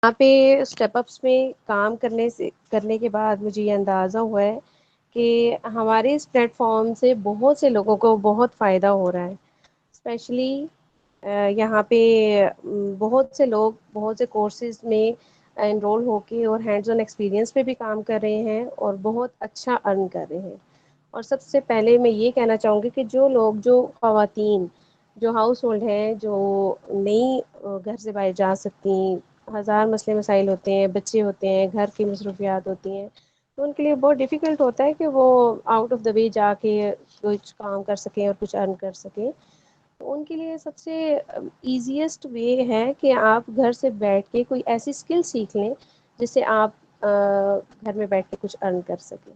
یہاں پہ step ups میں کام کرنے کے بعد مجھے یہ اندازہ ہوا ہے کہ ہمارے اس پلیٹ فارم سے بہت سے لوگوں کو بہت فائدہ ہو رہا ہے. اسپیشلی یہاں پہ بہت سے لوگ بہت سے کورسز میں انرول ہو کے اور ہینڈز آن ایکسپیرئنس پہ بھی کام کر رہے ہیں اور بہت اچھا ارن کر رہے ہیں. اور سب سے پہلے میں یہ کہنا چاہوں گی کہ جو خواتین جو ہاؤس ہولڈ ہیں جو نہیں گھر سے باہر جا سکتی، ہزار مسئلے مسائل ہوتے ہیں، بچے ہوتے ہیں، گھر کی مصروفیات ہوتی ہیں، تو ان کے لیے بہت ڈیفیکلٹ ہوتا ہے کہ وہ آؤٹ آف دا وے جا کے کچھ کام کر سکیں اور کچھ ارن کر سکیں. تو ان کے لیے سب سے ایزیسٹ وے ہے کہ آپ گھر سے بیٹھ کے کوئی ایسی اسکل سیکھ لیں جس سے آپ گھر میں بیٹھ کے کچھ ارن کر سکیں.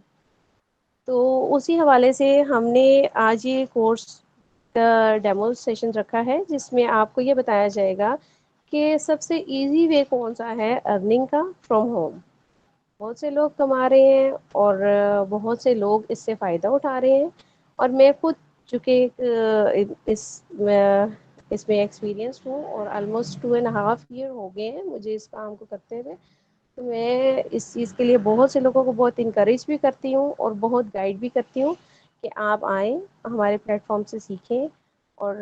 تو اسی حوالے سے ہم نے آج یہ کورس کا ڈیمو سیشن رکھا ہے جس میں آپ کو یہ بتایا جائے گا کہ سب سے ایزی وے کون سا ہے ارننگ کا فرام ہوم. بہت سے لوگ کما رہے ہیں اور بہت سے لوگ اس سے فائدہ اٹھا رہے ہیں، اور میں خود چونکہ اس میں ایکسپیرئنس ہوں اور آلموسٹ 2.5 ایئر ہو گئے ہیں مجھے اس کام کو کرتے ہوئے. تو میں اس چیز کے لیے بہت سے لوگوں کو بہت انکریج بھی کرتی ہوں اور بہت گائڈ بھی کرتی ہوں کہ آپ آئیں ہمارے پلیٹ فارم سے سیکھیں اور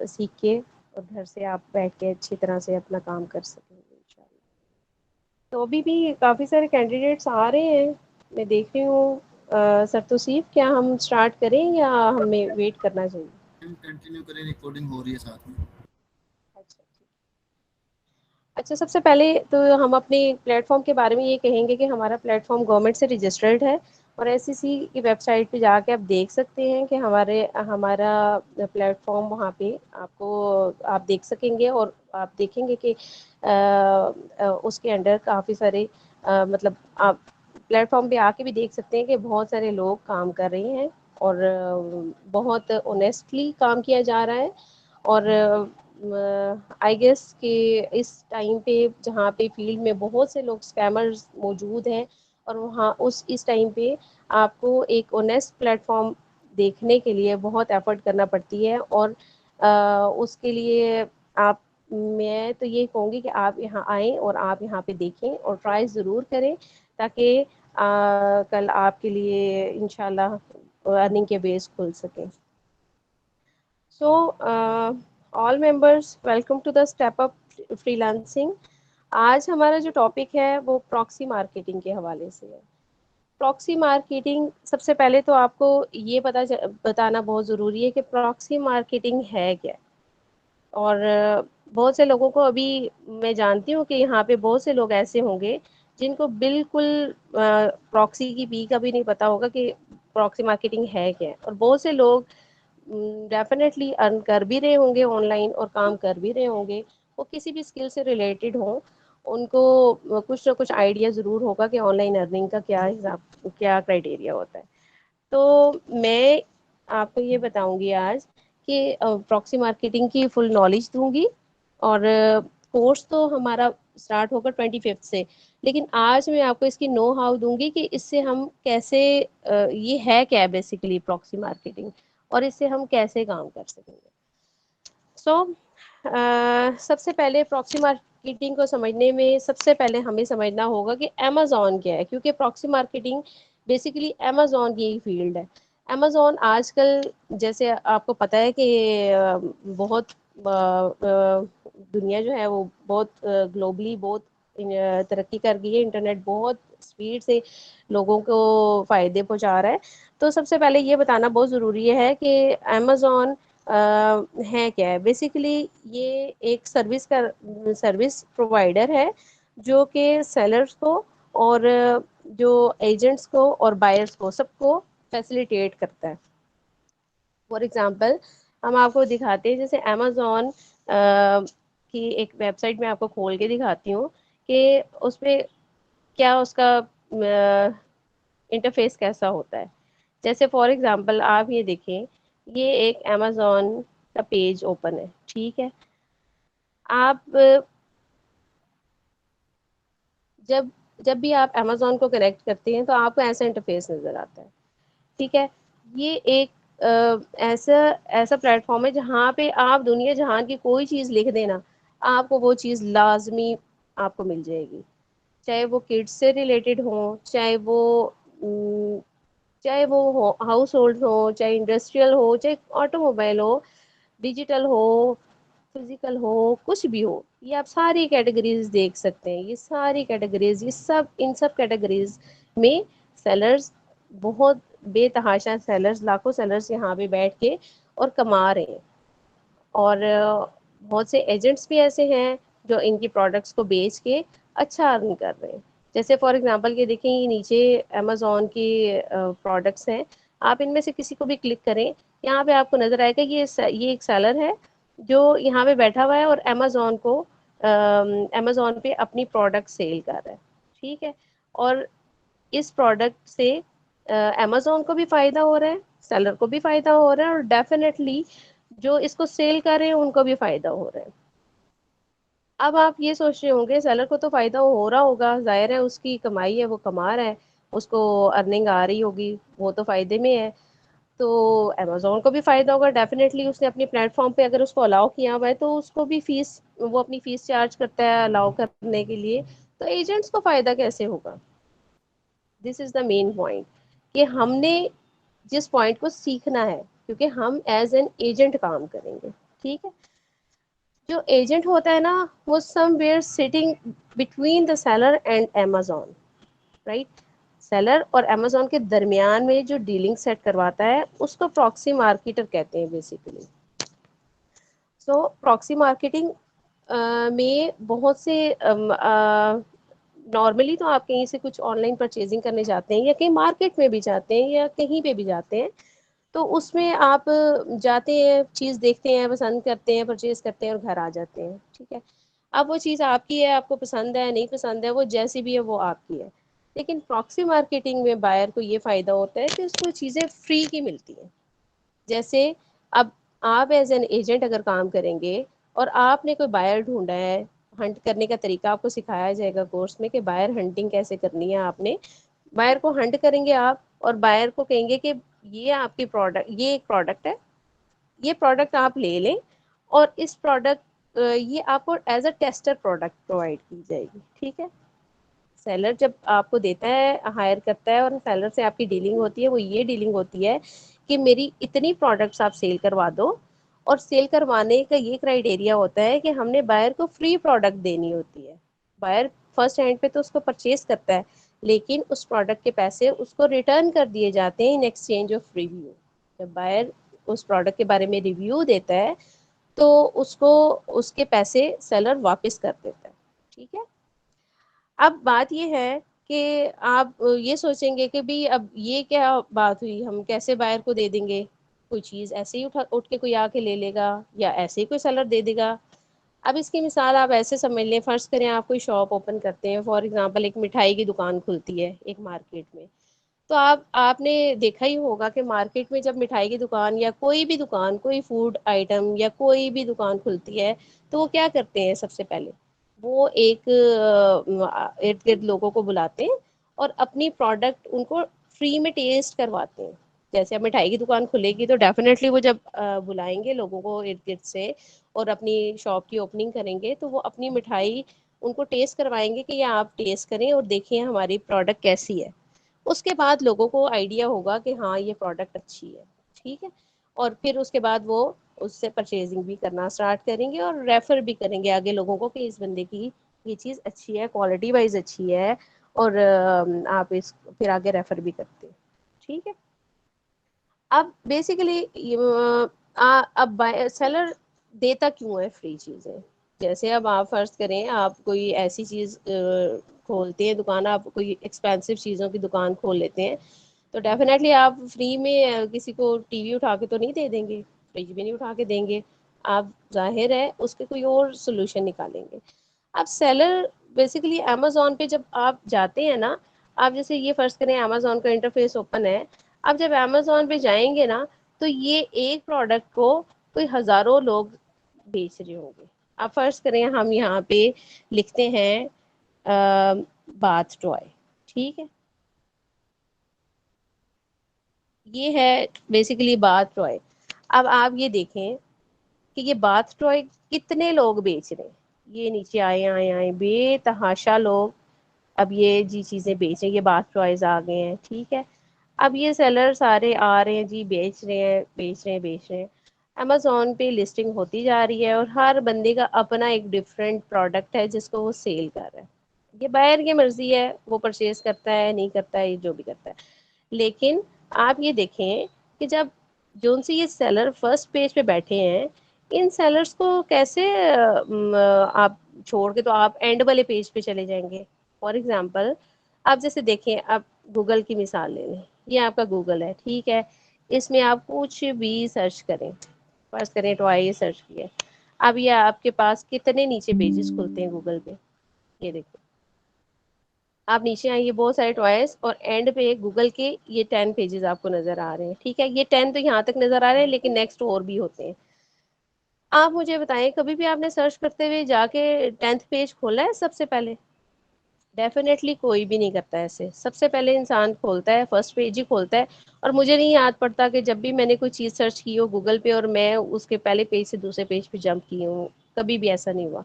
سیکھ کے اور گھر سے آپ بیٹھ کے اچھی طرح سے اپنا کام کر سکیں گے انشاءاللہ. تو ابھی بھی کافی سارے کینڈیڈیٹس آ رہے ہیں، میں دیکھ رہی ہوں. سر توصیف کیا ہم اسٹارٹ کریں یا ہمیں ویٹ کرنا چاہیے؟ کنٹینیو کریں، ریکارڈنگ ہو رہی ہے ساتھ میں. اچھا ٹھیک. اچھا، سب سے پہلے تو ہم اپنے پلیٹ فارم کے بارے میں یہ کہیں گے کہ ہمارا پلیٹ فارم گورنمنٹ سے رجسٹرڈ ہے، اور ایس ای سی کی ویب سائٹ پہ جا کے آپ دیکھ سکتے ہیں کہ ہمارا پلیٹ فارم وہاں پہ آپ دیکھ سکیں گے. اور آپ دیکھیں گے کہ اس کے انڈر کافی سارے مطلب آپ پلیٹ فارم پہ آ کے بھی دیکھ سکتے ہیں کہ بہت سارے لوگ کام کر رہے ہیں اور بہت اونیسٹلی کام کیا جا رہا ہے. اور آئی گیس کہ اس ٹائم پہ جہاں پہ فیلڈ میں بہت سے لوگ اسکیمرز موجود ہیں، اور وہاں اس ٹائم پہ آپ کو ایک اونیسٹ پلیٹ فارم دیکھنے کے لیے بہت ایفرٹ کرنا پڑتی ہے. اور اس کے لیے میں تو یہ کہوں گی کہ آپ یہاں آئیں اور آپ یہاں پہ دیکھیں اور ٹرائی ضرور کریں تاکہ کل آپ کے لیے انشاءاللہ ارننگ کے بیس کھل سکیں. So all members welcome to the step up فری لانسنگ. آج ہمارا جو ٹاپک ہے وہ پراکسی مارکیٹنگ کے حوالے سے ہے. پراکسی مارکیٹنگ سب سے پہلے تو آپ کو یہ بتانا بہت ضروری ہے کہ پراکسی مارکیٹنگ ہے کیا. اور بہت سے لوگوں کو ابھی میں جانتی ہوں کہ یہاں پہ بہت سے لوگ ایسے ہوں گے جن کو بالکل پراکسی کی بی کا بھی نہیں پتا ہوگا کہ پراکسی مارکیٹنگ ہے کیا. اور بہت سے لوگ ڈیفینیٹلی ارن کر بھی رہے ہوں گے آن لائن اور کام کر بھی رہے ہوں گے، وہ کسی بھی اسکل سے ریلیٹڈ ہوں، ان کو کچھ نہ کچھ آئیڈیا ضرور ہوگا کہ آن لائن ارننگ کا کیا کرائٹیریا ہوتا ہے. تو میں آپ کو یہ بتاؤں گی آج کہ پراکسی مارکیٹنگ کی فل نالج دوں گی. اور کورس تو ہمارا اسٹارٹ ہوگا 25 سے، لیکن آج میں آپ کو اس کی نو ہاؤ دوں گی کہ اس سے ہم کیسے یہ ہے کیا بیسیکلی پراکسی مارکیٹنگ، اور اس سے ہم کیسے کام کر سکیں گے. سب سے پہلے پراکسی مارکیٹنگ کو سمجھنے میں سب سے پہلے ہمیں سمجھنا ہوگا کہ امیزون کیا ہے، کیونکہ پراکسی مارکیٹنگ بیسیکلی امیزون کی ہی فیلڈ ہے. امیزون آج کل جیسے آپ کو پتہ ہے کہ بہت دنیا جو ہے وہ بہت گلوبلی بہت ترقی کر گئی ہے، انٹرنیٹ بہت اسپیڈ سے لوگوں کو فائدے پہنچا رہا ہے. تو سب سے پہلے یہ بتانا بہت ضروری ہے کہ امیزون ہے کیا ہے. بیسیکلی یہ ایک سروس پرووائڈر ہے جو کہ سیلرس کو اور جو ایجنٹس کو اور بائرس کو سب کو فیسیلیٹیٹ کرتا ہے. فار ایگزامپل ہم آپ کو دکھاتے ہیں، جیسے امیزون کی ایک ویب سائٹ میں آپ کو کھول کے دکھاتی ہوں کہ اس پہ کیا اس کا انٹرفیس کیسا ہوتا ہے. جیسے فار ایگزامپل آپ یہ دیکھیں، یہ ایک امیزون کا پیج اوپن ہے، ٹھیک ہے. آپ جب بھی آپ امیزون کو کنیکٹ کرتے ہیں تو آپ کو ایسا انٹرفیس نظر آتا ہے، ٹھیک ہے. یہ ایک ایسا پلیٹ فارم ہے جہاں پہ آپ دنیا جہان کی کوئی چیز لکھ دینا، آپ کو وہ چیز لازمی آپ کو مل جائے گی، چاہے وہ کڈس سے ریلیٹڈ ہوں، چاہے وہ ہاؤس ہولڈ ہو، چاہے انڈسٹریل ہو، چاہے آٹو موبائل ہو، ڈیجیٹل ہو، فزیکل ہو، کچھ بھی ہو، یہ آپ ساری کیٹیگریز دیکھ سکتے ہیں. یہ ساری کیٹیگریز، یہ سب ان سب کیٹیگریز میں سیلرز بہت بے تحاشا سیلرز، لاکھوں سیلرز یہاں پہ بیٹھ کے اور کما رہے ہیں. اور بہت سے ایجنٹس بھی ایسے ہیں جو ان کی پروڈکٹس کو بیچ کے اچھا ارن کر رہے ہیں. جیسے فار ایگزامپل یہ دیکھیں، یہ نیچے امیزون کی پروڈکٹس ہیں، آپ ان میں سے کسی کو بھی کلک کریں، یہاں پہ آپ کو نظر آئے گا یہ ایک سیلر ہے جو یہاں پہ بیٹھا ہوا ہے اور امیزون پہ اپنی پروڈکٹ سیل کر رہا ہے. ٹھیک ہے، اور اس پروڈکٹ سے امیزون کو بھی فائدہ ہو رہا ہے، سیلر کو بھی فائدہ ہو رہا ہے، اور ڈیفینیٹلی جو اس کو سیل کر رہے ہیں ان کو بھی فائدہ ہو رہا ہے. اب آپ یہ سوچ رہے ہوں گے سیلر کو تو فائدہ ہو رہا ہوگا، ظاہر ہے اس کی کمائی ہے، وہ کما رہا ہے، اس کو ارننگ آ رہی ہوگی، وہ تو فائدے میں ہے، تو امیزون کو بھی فائدہ ہوگا ڈیفینیٹلی. اس نے اپنے پلیٹ فارم پہ اگر اس کو الاؤ کیا ہوا ہے تو اس کو بھی فیس، وہ اپنی فیس چارج کرتا ہے الاؤ کرنے کے لیے، تو ایجنٹس کو فائدہ کیسے ہوگا؟ دس از دا مین پوائنٹ کہ ہم نے جس پوائنٹ کو سیکھنا ہے، کیونکہ ہم ایز این ایجنٹ کام کریں گے. ٹھیک ہے، جو ایجنٹ ہوتا ہے نا، وہ somewhere sitting between the seller and Amazon, right? Seller اور امیزون کے درمیان میں جو ڈیلنگ سیٹ کرواتا ہے اس کو پراکسی مارکیٹر کہتے ہیں بیسیکلی. سو پراکسی مارکیٹنگ میں بہت سے نارملی تو آپ کہیں سے کچھ آن لائن پرچیزنگ کرنے جاتے ہیں یا کہیں مارکیٹ میں بھی جاتے ہیں یا کہیں پہ بھی جاتے ہیں، تو اس میں آپ جاتے ہیں، چیز دیکھتے ہیں، پسند کرتے ہیں، پرچیز کرتے ہیں اور گھر آ جاتے ہیں. ٹھیک ہے، اب وہ چیز آپ کی ہے، آپ کو پسند ہے نہیں پسند ہے، وہ جیسی بھی ہے وہ آپ کی ہے. لیکن پراکسی مارکیٹنگ میں بائر کو یہ فائدہ ہوتا ہے کہ اس کو چیزیں فری کی ملتی ہیں. جیسے اب آپ ایز این ایجنٹ اگر کام کریں گے اور آپ نے کوئی بائر ڈھونڈا ہے، ہنٹ کرنے کا طریقہ آپ کو سکھایا جائے گا کورس میں کہ بائر ہنٹنگ کیسے کرنی ہے. آپ نے بائر کو ہنٹ کریں گے آپ، اور بائر کو کہیں گے کہ یہ آپ کی پروڈکٹ، یہ ایک پروڈکٹ ہے، یہ پروڈکٹ آپ لے لیں، اور اس پروڈکٹ یہ آپ کو as a tester product provide کی جائے گی. ٹھیک ہے، سیلر جب آپ کو دیتا ہے، ہائر کرتا ہے، اور سیلر سے آپ کی ڈیلنگ ہوتی ہے، وہ یہ ڈیلنگ ہوتی ہے کہ میری اتنی پروڈکٹس آپ سیل کروا دو. اور سیل کروانے کا یہ کرائیٹیریا ہوتا ہے کہ ہم نے بائر کو فری پروڈکٹ دینی ہوتی ہے. بائر فرسٹ ہینڈ پہ تو اس کو پرچیز کرتا ہے، لیکن اس پروڈکٹ کے پیسے اس کو ریٹرن کر دیے جاتے ہیں ان ایکسچینج آف ریویو. جب بائر اس پروڈکٹ کے بارے میں ریویو دیتا ہے تو اس کو اس کے پیسے سیلر واپس کر دیتا ہے. ٹھیک ہے، اب بات یہ ہے کہ آپ یہ سوچیں گے کہ بھی اب یہ کیا بات ہوئی، ہم کیسے بائر کو دے دیں گے؟ کوئی چیز ایسے ہی اٹھ کے کوئی آ کے لے لے گا، یا ایسے ہی کوئی سیلر دے دے گا؟ اب اس کی مثال آپ ایسے سمجھ لیں، فرض کریں آپ کوئی شاپ اوپن کرتے ہیں، فار ایگزامپل ایک مٹھائی کی دکان کھلتی ہے ایک مارکیٹ میں. تو آپ نے دیکھا ہی ہوگا کہ مارکیٹ میں جب مٹھائی کی دکان یا کوئی بھی دکان، کوئی فوڈ آئٹم یا کوئی بھی دکان کھلتی ہے تو وہ کیا کرتے ہیں؟ سب سے پہلے وہ ایک ارد گرد لوگوں کو بلاتے ہیں اور اپنی پروڈکٹ ان کو فری میں ٹیسٹ کرواتے ہیں. جیسے اب مٹھائی کی دکان کھلے گی تو ڈیفینیٹلی وہ جب بلائیں گے لوگوں کو ارد گرد سے اور اپنی شاپ کی اوپننگ کریں گے، تو وہ اپنی مٹھائی ان کو ٹیسٹ کروائیں گے کہ یہ آپ ٹیسٹ کریں اور دیکھیں ہماری پروڈکٹ کیسی ہے. اس کے بعد لوگوں کو آئیڈیا ہوگا کہ ہاں یہ پروڈکٹ اچھی ہے. ٹھیک ہے، اور پھر اس کے بعد وہ اس سے پرچیزنگ بھی کرنا اسٹارٹ کریں گے اور ریفر بھی کریں گے آگے لوگوں کو کہ اس بندے کی یہ چیز اچھی ہے، کوالٹی وائز اچھی ہے، اور آپ اس پھر آگے ریفر بھی کرتے ہیں. ٹھیک ہے، اب بیسیکلی اب سیلر دیتا کیوں ہے فری چیزیں؟ جیسے اب آپ فرض کریں آپ کوئی ایسی چیز کھولتے ہیں دکان، آپ کوئی ایکسپینسو چیزوں کی دکان کھول لیتے ہیں، تو ڈیفینیٹلی آپ فری میں کسی کو ٹی وی اٹھا کے تو نہیں دے دیں گے، فریج بھی نہیں اٹھا کے دیں گے. آپ ظاہر ہے اس کے کوئی اور سولوشن نکالیں گے. اب سیلر بیسیکلی امیزون پہ جب آپ جاتے ہیں نا، آپ جیسے یہ فرض کریں امیزون کا انٹرفیس اوپن ہے، اب جب امیزون پہ جائیں گے نا تو یہ ایک پروڈکٹ کو کوئی ہزاروں لوگ بیچ رہے ہوں گے. اب فرض کریں ہم یہاں پہ لکھتے ہیں باتھ ٹوائے. ٹھیک ہے، یہ ہے بیسیکلی باتھ ٹوائے. اب آپ یہ دیکھیں کہ یہ باتھ ٹوائے کتنے لوگ بیچ رہے ہیں. یہ نیچے آئے آئے آئے بے تحاشا لوگ اب یہ جی چیزیں بیچیں، یہ باتھ ٹوائز آ گئے ہیں، ٹھیک ہے. اب یہ سیلر سارے آ رہے ہیں جی، بیچ رہے ہیں بیچ رہے ہیں بیچ رہے ہیں. امیزون پہ لسٹنگ ہوتی جا رہی ہے اور ہر بندے کا اپنا ایک ڈفرینٹ پروڈکٹ ہے جس کو وہ سیل کر رہا ہے. یہ بائر کی مرضی ہے، وہ پرچیز کرتا ہے نہیں کرتا ہے، جو بھی کرتا ہے. لیکن آپ یہ دیکھیں کہ جب جو سی یہ سیلر فرسٹ پیج پہ بیٹھے ہیں، ان سیلرس کو کیسے آپ چھوڑ کے تو آپ اینڈ والے پیج پہ چلے جائیں گے. فار ایگزامپل آپ جیسے دیکھیں، آپ گوگل کی مثال لے لیں. یہ آپ کا گوگل ہے، ٹھیک ہے. اس میں آپ کچھ بھی سرچ کریں، فرض کریں ٹوائی سرچ کیا، اب یہ آپ کے پاس کتنے نیچے پیجز کھلتے ہیں گوگل پہ. یہ دیکھیں آپ نیچے آئیں، یہ بہت سارے ٹوائز اور اینڈ پہ گوگل کے یہ 10 پیجز آپ کو نظر آ رہے ہیں، ٹھیک ہے. یہ 10 تو یہاں تک نظر آ رہے ہیں لیکن نیکسٹ اور بھی ہوتے ہیں. آپ مجھے بتائیں کبھی بھی آپ نے سرچ کرتے ہوئے جا کے 10th پیج کھولا ہے سب سے پہلے؟ ڈیفینیٹلی کوئی بھی نہیں کرتا ایسے. سب سے پہلے انسان کھولتا ہے فرسٹ پیج ہی کھولتا ہے. اور مجھے نہیں یاد پڑتا کہ جب بھی میں نے کوئی چیز سرچ کی ہو گوگل پہ اور میں اس کے پہلے پیج سے دوسرے پیج پہ جمپ کی ہوں، کبھی بھی ایسا نہیں ہوا.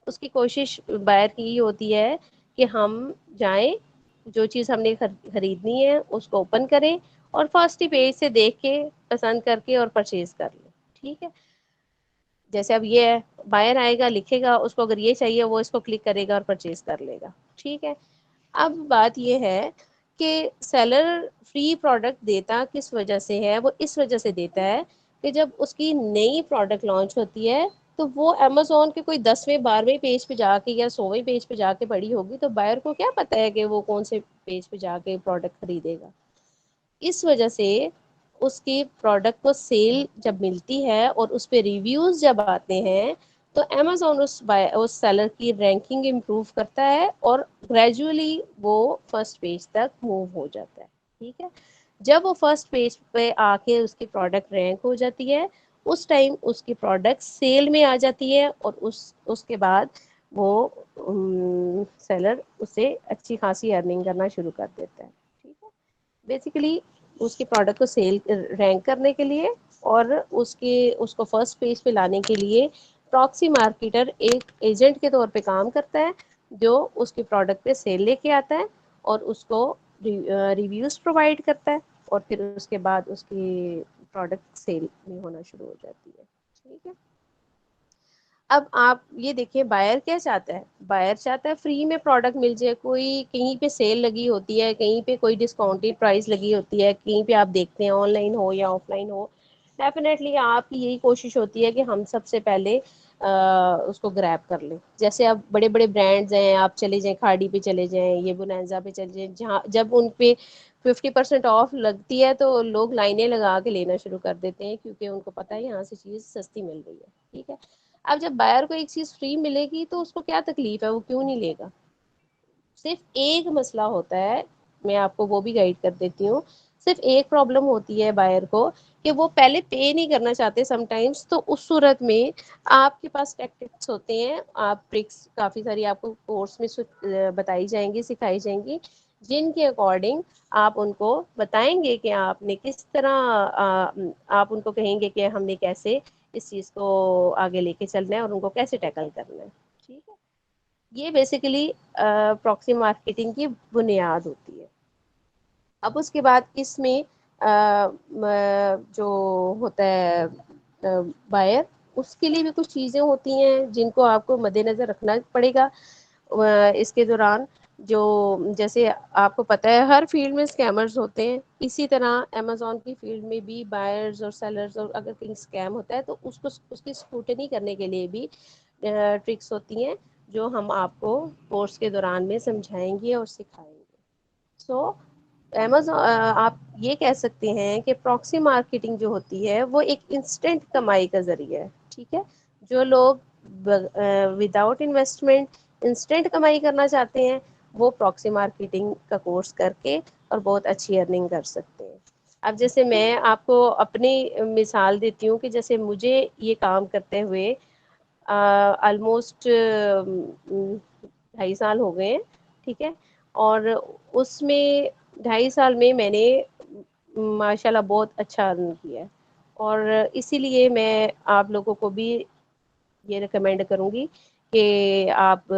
اس کی کوشش بائر کی یہ ہوتی ہے کہ ہم جائیں، جو چیز ہم نے خریدنی ہے اس کو اوپن کریں اور فرسٹ پیج سے دیکھ کے پسند کر کے اور پرچیز کر لیں، ٹھیک ہے. جیسے اب یہ ہے، بائر آئے گا لکھے گا، اس کو اگر یہ چاہیے وہ اس کو کلک کرے گا اور پرچیز کر لے گا، ٹھیک ہے. اب بات یہ ہے کہ سیلر فری پروڈکٹ دیتا کس وجہ سے ہے؟ وہ اس وجہ سے دیتا ہے کہ جب اس کی نئی پروڈکٹ لانچ ہوتی ہے تو وہ امیزون کے کوئی 10ویں 12ویں پیج پہ جا کے یا 100ویں پیج پہ جا کے پڑی ہوگی، تو بائر کو کیا پتا ہے کہ وہ کون سے پیج پہ جا کے پروڈکٹ خریدے گا. اس وجہ سے اس کی پروڈکٹ کو سیل جب ملتی ہے اور اس پہ ریویوز جب آتے ہیں تو امیزون اس سیلر کی رینکنگ امپروو کرتا ہے اور گریجولی وہ فرسٹ پیج تک موو ہو جاتا ہے، ٹھیک ہے. جب وہ فرسٹ پیج پہ آ کے اس کی پروڈکٹ رینک ہو جاتی ہے، اس ٹائم اس کی پروڈکٹ سیل میں آ جاتی ہے اور اس کے بعد وہ سیلر اسے اچھی خاصی ارننگ کرنا شروع کر دیتا ہے، ٹھیک ہے. بیسیکلی اس کی پروڈکٹ کو سیل رینک کرنے کے لیے اور اس کو فرسٹ پیج پہ لانے کے لیے پراکسی مارکیٹر ایک ایجنٹ کے طور پہ کام کرتا ہے جو اس کی پروڈکٹ پہ سیل لے کے آتا ہے اور اس کو ریویوز پرووائڈ کرتا ہے اور پھر اس کے بعد اس کی پروڈکٹ سیل میں ہونا شروع ہو جاتی ہے، ٹھیک ہے. اب آپ یہ دیکھیں بائر کیا چاہتا ہے؟ بائر چاہتا ہے فری میں پروڈکٹ مل جائے. کوئی کہیں پہ سیل لگی ہوتی ہے، کہیں پہ کوئی ڈسکاؤنٹیڈ پرائز لگی ہوتی ہے، کہیں پہ آپ دیکھتے ہیں آن لائن ہو یا آف لائن ہو، ڈیفینیٹلی آپ کی یہی کوشش ہوتی ہے کہ ہم سب سے پہلے اس کو گریب کر لیں. جیسے اب بڑے بڑے برانڈز ہیں، آپ چلے جائیں کھاڑی پہ چلے جائیں، یہ بونانزا پہ چلے جائیں، جہاں جب ان پہ 50% آف لگتی ہے تو لوگ لائنیں لگا کے لینا شروع کر دیتے ہیں کیونکہ ان کو پتہ ہے یہاں سے چیز سستی مل رہی ہے، ٹھیک ہے. اب جب بائر کو ایک چیز فری ملے گی تو اس کو کیا تکلیف ہے؟ وہ کیوں نہیں لے گا؟ صرف ایک مسئلہ ہوتا ہے، میں آپ کو وہ بھی گائیڈ کر دیتی ہوں. صرف ایک پرابلم ہوتی ہے بائر کو کہ وہ پہلے پے نہیں کرنا چاہتے سم ٹائمز. تو اس صورت میں آپ کے پاس ٹیکٹکس ہوتے ہیں، آپ ٹرکس کافی ساری آپ کو کورس میں بتائی جائیں گی، سکھائی جائیں گی، جن کے اکارڈنگ آپ ان کو بتائیں گے کہ آپ نے کس طرح آپ ان کو کہیں گے کہ ہم نے کیسے اس چیز کو آگے لے کے چلنا ہے اور ان کو کیسے ٹیکل کرنا ہے، ٹھیک ہے. یہ بیسیکلی پراکسی مارکیٹنگ کی بنیاد ہوتی ہے. اب اس کے بعد اس میں جو ہوتا ہے بائر، اس کے لیے بھی کچھ چیزیں ہوتی ہیں جن کو آپ کو مد نظر رکھنا پڑے گا اس کے دوران. جو جیسے آپ کو پتہ ہے ہر فیلڈ میں اسکیمرز ہوتے ہیں، اسی طرح امیزون کی فیلڈ میں بھی بائرز اور سیلرز، اور اگر کہیں اسکیم ہوتا ہے تو اس کی اسکروٹنی کرنے کے لیے بھی ٹرکس ہوتی ہیں جو ہم آپ کو کورس کے دوران میں سمجھائیں گے اور سکھائیں گے. سو امیزون آپ یہ کہہ سکتے ہیں کہ پراکسی مارکیٹنگ جو ہوتی ہے وہ ایک انسٹنٹ کمائی کا ذریعہ ہے، ٹھیک ہے. جو لوگ وداؤٹ انویسٹمنٹ انسٹنٹ کمائی کرنا چاہتے ہیں وہ پراکسی مارکیٹنگ کا کورس کر کے اور بہت اچھی ارننگ کر سکتے ہیں. اب جیسے میں آپ کو اپنی مثال دیتی ہوں کہ جیسے مجھے یہ کام کرتے ہوئے آلموسٹ 2.5 سال ہو گئے ہیں، ٹھیک ہے. اور اس میں 2.5 سال میں نے ماشاء اللہ بہت اچھا ارن کیا ہے. اور اسی لیے میں آپ لوگوں کو بھی یہ ریکمینڈ کروں گی کہ آپ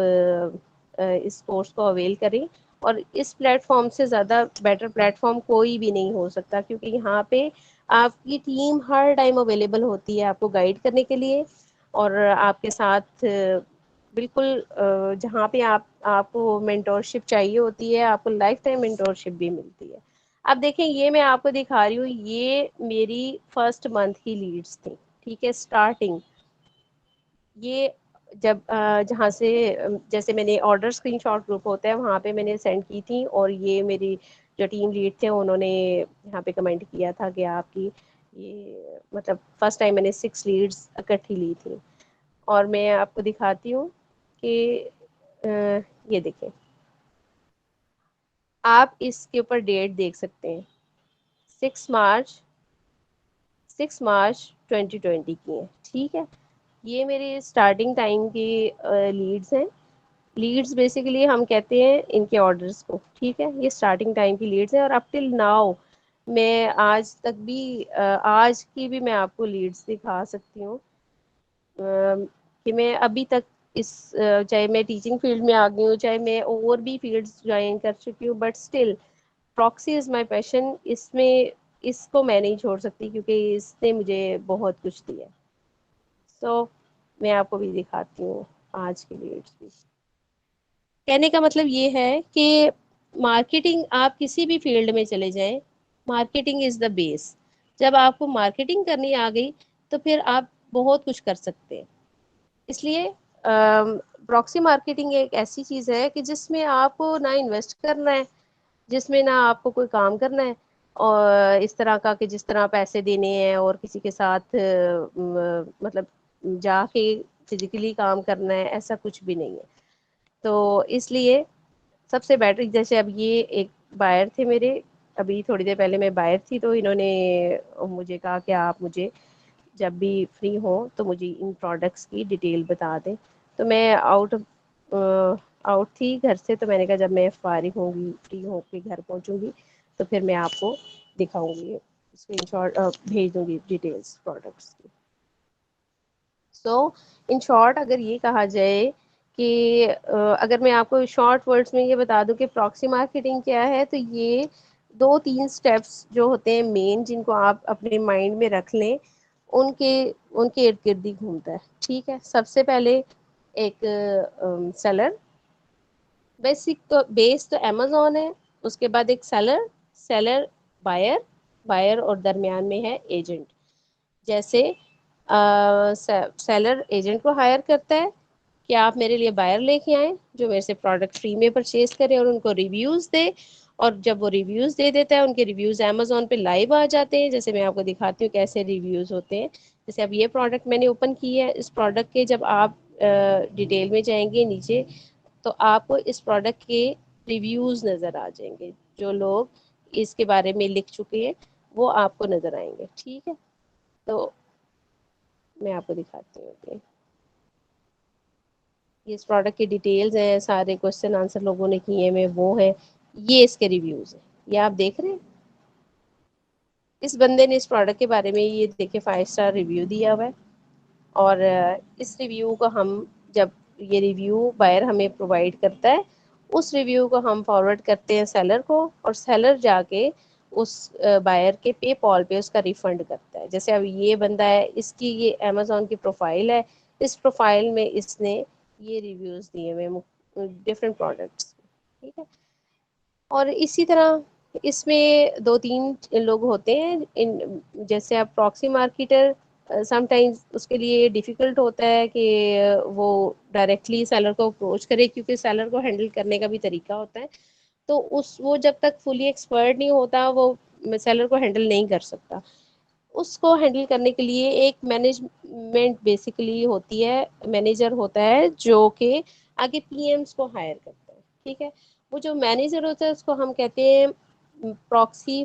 اس کورس کو اویل کریں. اور اس پلیٹ فارم سے زیادہ بیٹر پلیٹ فارم کوئی بھی نہیں ہو سکتا، کیونکہ یہاں پہ آپ کی ٹیم ہر ٹائم اویلیبل ہوتی ہے آپ کو گائیڈ کرنے کے لیے، اور آپ کے ساتھ بالکل جہاں پہ آپ کو مینٹورشپ چاہیے ہوتی ہے، آپ کو لائف ٹائم مینٹورشپ بھی ملتی ہے. اب دیکھیں یہ میں آپ کو دکھا رہی ہوں، یہ میری فرسٹ منتھ کی لیڈس تھیں، ٹھیک ہے، اسٹارٹنگ. یہ جب جہاں سے جیسے میں نے آرڈر اسکرین شاٹ گروپ ہوتا ہے وہاں پہ میں نے سینڈ کی تھی، اور یہ میری جو ٹیم لیڈ تھے انہوں نے یہاں پہ کمنٹ کیا تھا کہ آپ کی یہ مطلب فرسٹ ٹائم میں نے 6 لیڈس اکٹھی لی تھی. اور میں آپ کو دکھاتی ہوں کہ یہ دیکھیں، آپ اس کے اوپر ڈیٹ دیکھ سکتے ہیں، 6 مارچ 2020 کی ہیں، ٹھیک ہے. یہ میری اسٹارٹنگ ٹائم کی لیڈس ہیں. لیڈس بیسیکلی ہم کہتے ہیں ان کے آرڈرس کو، ٹھیک ہے. یہ اسٹارٹنگ ٹائم کی لیڈس ہیں، اور اپ ٹل ناؤ میں آج تک بھی آج کی بھی میں آپ کو لیڈس دکھا سکتی ہوں کہ میں ابھی تک اس چاہے میں ٹیچنگ فیلڈ میں آ گئی ہوں، چاہے میں اور بھی فیلڈس جوائن کر چکی ہوں، بٹ اسٹل پراکسی از مائی پیشن. اس کو میں نہیں چھوڑ سکتی کیونکہ اس نے مجھے بہت کچھ دیا. سو میں آپ کو بھی دکھاتی ہوں آج کی لیڈس بھی. کہنے کا مطلب یہ ہے کہ مارکیٹنگ آپ کسی بھی فیلڈ میں چلے جائیں، مارکیٹنگ از دا بیس. جب آپ کو مارکیٹنگ کرنی آ گئی تو پھر آپ بہت کچھ کر سکتے ہیں. اس لیے پراکسی مارکیٹنگ ایک ایسی چیز ہے کہ جس میں آپ کو نہ انویسٹ کرنا ہے، جس میں نہ آپ کو کوئی کام کرنا ہے، اور اس طرح کا کہ جس طرح پیسے دینے ہیں اور کسی کے ساتھ مطلب جا کے فزیکلی کام کرنا ہے، ایسا کچھ بھی نہیں ہے. تو اس لیے سب سے بیٹر، جیسے اب یہ ایک بائر تھے میرے، ابھی تھوڑی دیر پہلے میں بائر تھی تو انہوں نے مجھے کہا کہ آپ مجھے جب بھی فری ہوں تو مجھے ان پروڈکٹس کی ڈیٹیل بتا دیں. تو میں آؤٹ تھی گھر سے، تو میں نے کہا جب میں فارغ ہوں گی، فری ہو کے گھر پہنچوں گی تو پھر میں آپ کو دکھاؤں گی، اسکرین شاٹ بھیج دوں گی ڈیٹیلس پروڈکٹس کی. سو ان شارٹ اگر یہ کہا جائے کہ اگر میں آپ کو شارٹ ورڈس میں یہ بتا دوں کہ پراکسی مارکیٹنگ کیا ہے، تو یہ 2-3 اسٹیپس جو ہوتے ہیں مین، جن کو آپ اپنے مائنڈ میں رکھ لیں، ان کے ارد گرد ہی گھومتا ہے، ٹھیک ہے. سب سے پہلے ایک سیلر، بیس تو امیزون ہے. اس کے بعد ایک سیلر، بائر اور درمیان میں ہے ایجنٹ. جیسے سیلر ایجنٹ کو ہائر کرتا ہے کہ آپ میرے لیے بائر لے کے آئیں جو میرے سے پروڈکٹ فری میں پرچیز کرے اور ان کو ریویوز دے. اور جب وہ ریویوز دے دیتا ہے، ان کے ریویوز امیزون پہ لائیو آ جاتے ہیں. جیسے میں آپ کو دکھاتی ہوں کیسے ریویوز ہوتے ہیں. جیسے اب یہ پروڈکٹ میں نے اوپن کی ہے، اس پروڈکٹ کے جب آپ ڈیٹیل میں جائیں گے نیچے تو آپ کو اس پروڈکٹ کے ریویوز نظر آ جائیں گے. جو لوگ اس کے بارے میں لکھ چکے ہیں وہ آپ کو نظر آئیں گے، ٹھیک ہے. تو میں آپ کو دکھاتی ہوں کہ یہ اس پروڈکٹ کی ڈیٹیلز ہیں، سارے کوشچن آنسر لوگوں نے کیے ہیں وہ ہیں، یہ اس کے ریویوز ہیں. یہ آپ دیکھ رہے ہیں، اس بندے نے اس پروڈکٹ کے بارے میں یہ دیکھے 5 اسٹار ریویو دیا ہوا ہے. اور اس ریویو کو ہم جب یہ ریویو بائر ہمیں پرووائڈ کرتا ہے، اس ریویو کو ہم فارورڈ کرتے ہیں سیلر کو، اور سیلر جا کے اس بائر کے پے پال پہ اس کا ریفنڈ کرتا ہے. جیسے اب یہ بندہ ہے، اس کی یہ امیزون کی پروفائل ہے، اس پروفائل میں اس نے یہ ریویوز دیے ہوئے ڈفرینٹ پروڈکٹس، ٹھیک ہے. اور اسی طرح اس میں 2-3 لوگ ہوتے ہیں جیسے آپ پراکسی مارکیٹر، سم ٹائمز اس کے لیے ڈیفیکلٹ ہوتا ہے کہ وہ ڈائریکٹلی سیلر کو اپروچ کرے، کیونکہ سیلر کو ہینڈل کرنے کا بھی طریقہ ہوتا ہے. تو وہ جب تک فلی ایکسپرٹ نہیں ہوتا وہ سیلر کو ہینڈل نہیں کر سکتا. اس کو ہینڈل کرنے کے لیے ایک مینجمنٹ بیسیکلی ہوتی ہے، مینیجر ہوتا ہے جو کہ آگے پی ایمس کو ہائر کرتا ہے، ٹھیک ہے. وہ جو مینیجر ہوتا ہے اس کو ہم کہتے ہیں پراکسی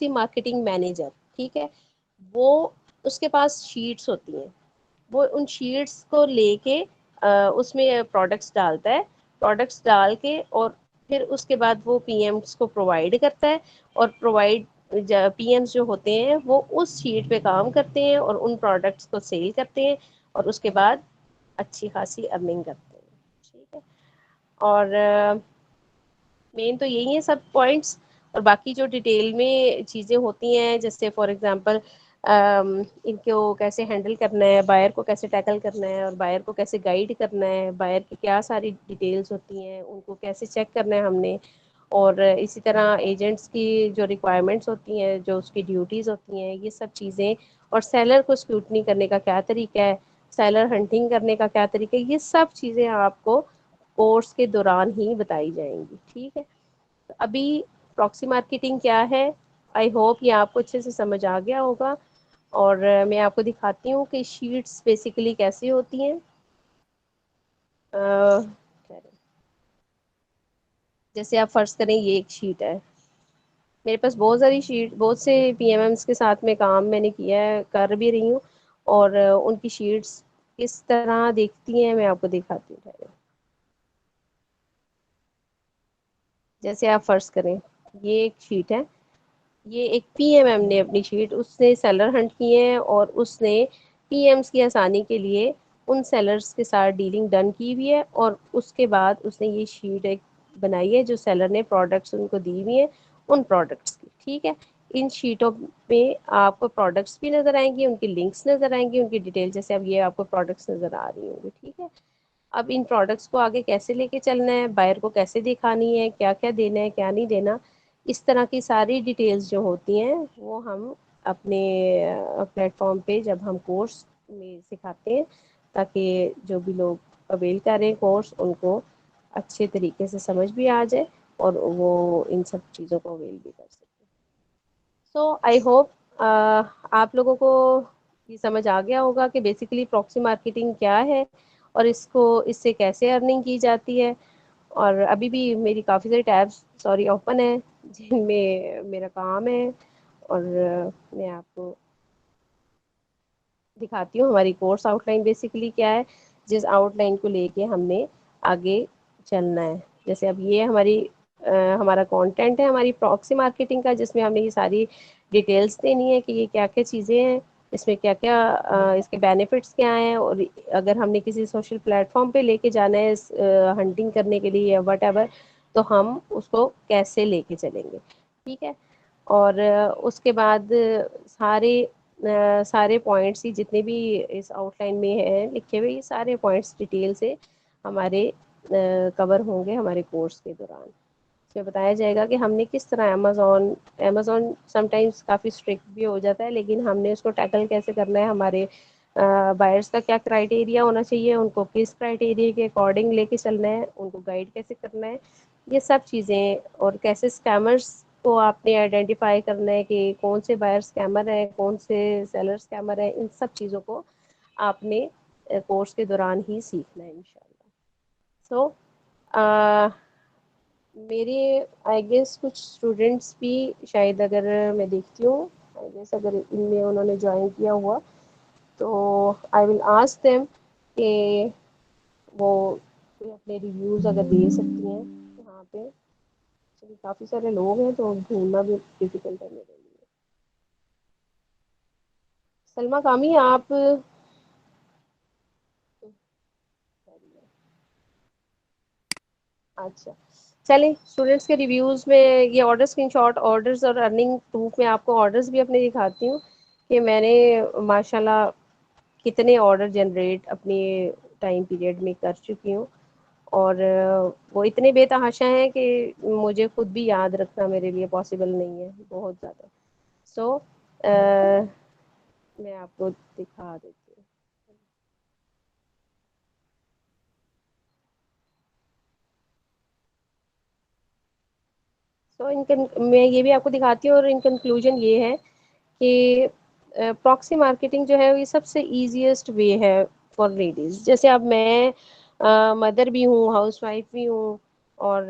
مارکیٹنگ مینیجر، ٹھیک ہے. وہ اس کے پاس شیٹس ہوتی ہیں، وہ ان شیٹس کو لے کے اس میں پروڈکٹس ڈالتا ہے، پروڈکٹس ڈال کے اور پھر اس کے بعد وہ پی ایمس کو پرووائڈ کرتا ہے. اور پی ایمس جو ہوتے ہیں وہ اس شیٹ پہ کام کرتے ہیں اور ان پروڈکٹس کو سیل کرتے ہیں. اور اس کے بعد اچھی خاصی ارننگ کرتے ہیں. ٹھیک ہے. اور مین تو یہی ہیں سب پوائنٹس. اور باقی جو ڈیٹیل میں چیزیں ہوتی ہیں جیسے فار ایگزامپل ان کو کیسے ہینڈل کرنا ہے, بائر کو کیسے ٹیکل کرنا ہے, اور بائر کو کیسے گائیڈ کرنا ہے, بائر کی کیا ساری ڈیٹیلس ہوتی ہیں ان کو کیسے چیک کرنا ہے ہم نے, اور اسی طرح ایجنٹس کی جو ریکوائرمنٹس ہوتی ہیں, جو اس کی ڈیوٹیز ہوتی ہیں, یہ سب چیزیں, اور سیلر کو اسکروٹنی کرنے کا کیا طریقہ ہے, سیلر ہنٹنگ کرنے کا کیا طریقہ ہے, یہ سب چیزیں آپ کو کورس کے دوران ہی بتائی جائیں گی. ٹھیک ہے. ابھی پراکسی مارکیٹنگ کیا ہے, آئی ہوپ یہ آپ کو اچھے سے سمجھ آ گیا ہوگا. اور میں آپ کو دکھاتی ہوں کہ شیٹس بیسیکلی کیسی ہوتی ہیں. جیسے آپ فرض کریں یہ ایک شیٹ ہے, میرے پاس بہت ساری شیٹ, بہت سے پی ایم ایمس کے ساتھ میں کام میں نے کیا ہے, کر بھی رہی ہوں, اور ان کی شیٹس کس طرح دیکھتی ہیں میں آپ کو دکھاتی ہوں. جیسے آپ فرض کریں یہ ایک شیٹ ہے, یہ ایک پی ایم ایم نے اپنی شیٹ, اس نے سیلر ہنٹ کیے ہیں, اور اس نے پی ایمس کی آسانی کے لیے ان سیلرس کے ساتھ ڈیلنگ ڈن کی ہوئی ہے, اور اس کے بعد اس نے یہ شیٹ ایک بنائی ہے جو سیلر نے پروڈکٹس ان کو دی ہوئی ہیں ان پروڈکٹس کی. ٹھیک ہے. ان شیٹوں پہ آپ کو پروڈکٹس بھی نظر آئیں گی, ان کی لنکس نظر آئیں گی, ان کی ڈیٹیل, جیسے اب یہ آپ کو پروڈکٹس نظر آ رہی ہوں گی. ٹھیک ہے. اب ان پروڈکٹس کو آگے کیسے لے کے چلنا ہے, بائر کو کیسے دکھانی ہے, کیا کیا دینا ہے کیا نہیں دینا, اس طرح کی ساری ڈیٹیلز جو ہوتی ہیں وہ ہم اپنے پلیٹ فارم پہ جب ہم کورس میں سکھاتے ہیں, تاکہ جو بھی لوگ اویل کریں کورس ان کو اچھے طریقے سے سمجھ بھی آ جائے, اور وہ ان سب چیزوں کو اویل بھی کر سکیں. سو آئی ہوپ آپ لوگوں کو یہ سمجھ آ گیا ہوگا کہ بیسیکلی پراکسی مارکیٹنگ کیا ہے, اور اس سے کیسے ارننگ کی جاتی ہے. اور ابھی بھی میری کافی ساری ٹیبس اوپن ہے جن میں میرا کام ہے, اور میں آپ کو دکھاتی ہوں ہماری کورس آؤٹ لائن بیسیکلی کیا ہے, جس آؤٹ لائن کو لے کے ہم نے آگے چلنا ہے. جیسے اب یہ ہمارا کانٹینٹ ہے ہماری پراکسی مارکیٹنگ کا, جس میں ہم نے یہ ساری ڈیٹیلس دینی ہے کہ یہ کیا کیا چیزیں ہیں, اس میں کیا کیا اس کے بینیفٹس کیا ہیں, اور اگر ہم نے کسی سوشل پلیٹ فارم پہ لے کے جانا ہے ہنٹنگ کرنے کے لیے یا وٹ ایور, تو ہم اس کو کیسے لے کے چلیں گے. ٹھیک ہے. اور اس کے بعد سارے پوائنٹس ہی جتنے بھی اس آؤٹ لائن میں ہیں لکھے ہوئے, یہ سارے پوائنٹس ڈیٹیل سے ہمارے کور ہوں گے ہمارے کورس کے دوران. اس میں بتایا جائے گا کہ ہم نے کس طرح امیزون سم ٹائمز کافی اسٹرکٹ بھی ہو جاتا ہے, لیکن ہم نے اس کو ٹیکل کیسے کرنا ہے, ہمارے بائرس کا کیا کرائیٹیریا ہونا چاہیے, ان کو کس کرائیٹیریا کے اکارڈنگ لے کے چلنا ہے, ان کو گائیڈ کیسے کرنا ہے, یہ سب چیزیں, اور کیسے اسکیمرس کو آپ نے آئیڈینٹیفائی کرنا ہے کہ کون سے بائر اسکیمر ہیں, کون سے سیلر اسکیمر ہیں, ان سب چیزوں کو آپ نے کورس کے دوران ہی سیکھنا ہے انشاءاللہ. سو میرے آئی گیس کچھ اسٹوڈینٹس بھی شاید, اگر میں دیکھتی ہوں آئی گیس اگر ان میں انہوں نے جوائن کیا ہوا, تو آئی ول آسک دیم کہ وہ اپنے ریویوز اگر دے سکتی ہیں یہاں پہ. کافی سارے لوگ ہیں تو ڈھونڈنا بھی ڈفیکلٹ ہے میرے لیے. سلمیٰ کامی آپ اچھا چلیں, اسٹوڈینٹس کے ریویوز میں یہ آرڈر اسکرین شاٹ, آرڈرز اور ارننگ پروف میں آپ کو آرڈرز بھی اپنے دکھاتی ہوں کہ میں نے ماشاء اللہ کتنے آرڈر جنریٹ اپنی ٹائم پیریڈ میں کر چکی ہوں, اور وہ اتنے بے تحاشا ہیں کہ مجھے خود بھی یاد رکھنا میرے لیے پاسبل نہیں ہے, بہت زیادہ. سو میں آپ کو دکھا دیتی ہوں. سو میں یہ بھی آپ کو دکھاتی ہوں, اور ان کنکلوژن یہ ہے کہ پراکسی مارکیٹنگ جو ہے یہ سب سے ایزیسٹ وے ہے فار لیڈیز. جیسے اب میں مدر بھی ہوں, ہاؤس وائف بھی ہوں, اور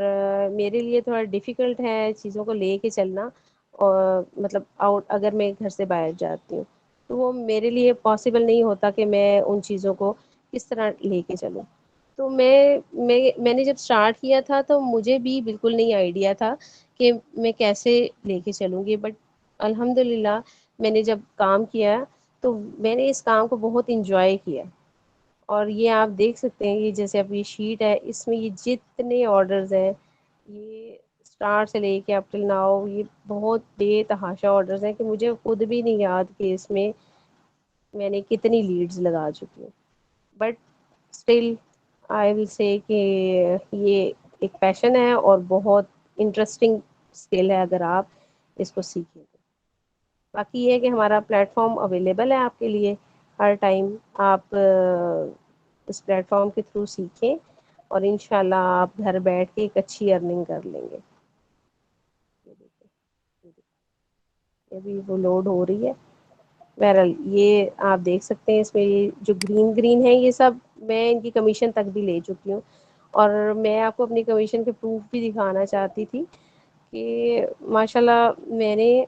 میرے لیے تھوڑا ڈیفیکلٹ ہے چیزوں کو لے کے چلنا, اور مطلب اگر میں گھر سے باہر جاتی ہوں تو وہ میرے لیے پاسبل نہیں ہوتا کہ میں ان چیزوں کو کس طرح لے کے چلوں. تو میں نے جب اسٹارٹ کیا تھا تو مجھے بھی بالکل نہیں آئیڈیا تھا کہ میں کیسے لے کے چلوں گی, بٹ الحمد للہ میں نے جب کام کیا تو میں نے اس کام کو بہت انجوائے کیا, اور یہ آپ دیکھ سکتے ہیں، یہ جیسے اب یہ شیٹ ہے، اس میں یہ جتنے آرڈرز ہیں، یہ اسٹارٹ سے لے کے اپ ٹل ناؤ، یہ بہت بے تحاشا آرڈرز ہیں کہ مجھے خود بھی نہیں یاد کہ اس میں نے کتنی لیڈز لگا چکی ہوں. بٹ اسٹل آئی ول سے کہ یہ ایک پیشن ہے اور بہت انٹرسٹنگ اسکل ہے اگر آپ اس کو سیکھیں. باقی یہ ہے کہ ہمارا پلیٹ فارم اویلیبل ہے آپ کے لیے ہر ٹائم. آپ اس پلیٹ فارم کے تھرو سیکھیں اور انشاءاللہ آپ گھر بیٹھ کے ایک اچھی ارننگ کر لیں گے. ابھی وہ لوڈ ہو رہی ہے. بہرحال یہ آپ دیکھ سکتے ہیں، اس میں یہ جو گرین گرین ہے یہ سب میں ان کی کمیشن تک بھی لے چکی ہوں. اور میں آپ کو اپنی کمیشن کے پروف بھی دکھانا چاہتی تھی کہ ماشاء اللہ میں نے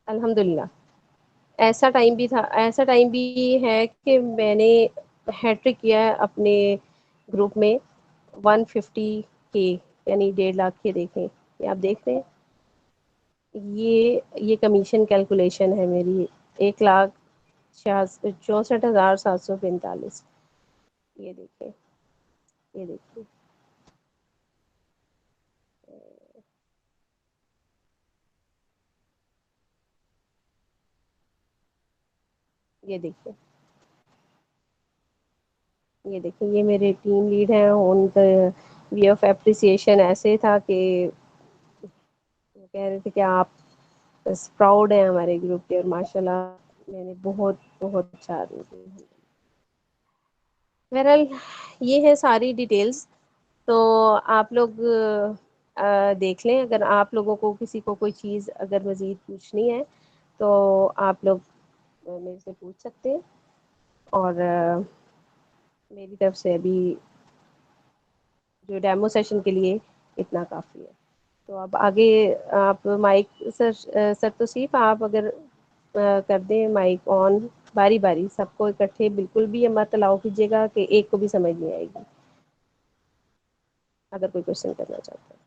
الحمد للہ ایسا ٹائم بھی ہے کہ میں نے ہیٹرک کیا ہے اپنے گروپ میں 150K، یعنی 1.5 لاکھ کے. دیکھیں یہ آپ دیکھ رہے ہیں، یہ کمیشن کیلکولیشن ہے میری. 1,64,745. یہ دیکھیں، یہ دیکھیں. یہ دیکھیں، یہ دیکھیں، یہ میرے ٹیم لیڈ ہیں. ان کا وے آف اپریسیشن ایسے تھا کہ وہ کہہ رہے تھے کہ آپ بس پراؤڈ ہیں ہمارے گروپ کے، اور ماشاء اللہ میں نے بہت بہت اچھا. بہرحال یہ ہے ساری ڈیٹیلز. تو آپ لوگ دیکھ لیں، اگر آپ لوگوں کو کسی کو کوئی چیز اگر مزید پوچھنی ہے تو آپ لوگ میرے سے پوچھ سکتے ہیں. اور میری طرف سے ابھی جو ڈیمو سیشن کے لیے اتنا کافی ہے. تو اب آگے آپ مائک سر توصیف آپ اگر کر دیں مائک آن باری باری، سب کو اکٹھے بالکل بھی مت الاؤ کیجیے گا کہ ایک کو بھی سمجھ نہیں آئے گی. اگر کوئی کوشچن کرنا چاہتا ہے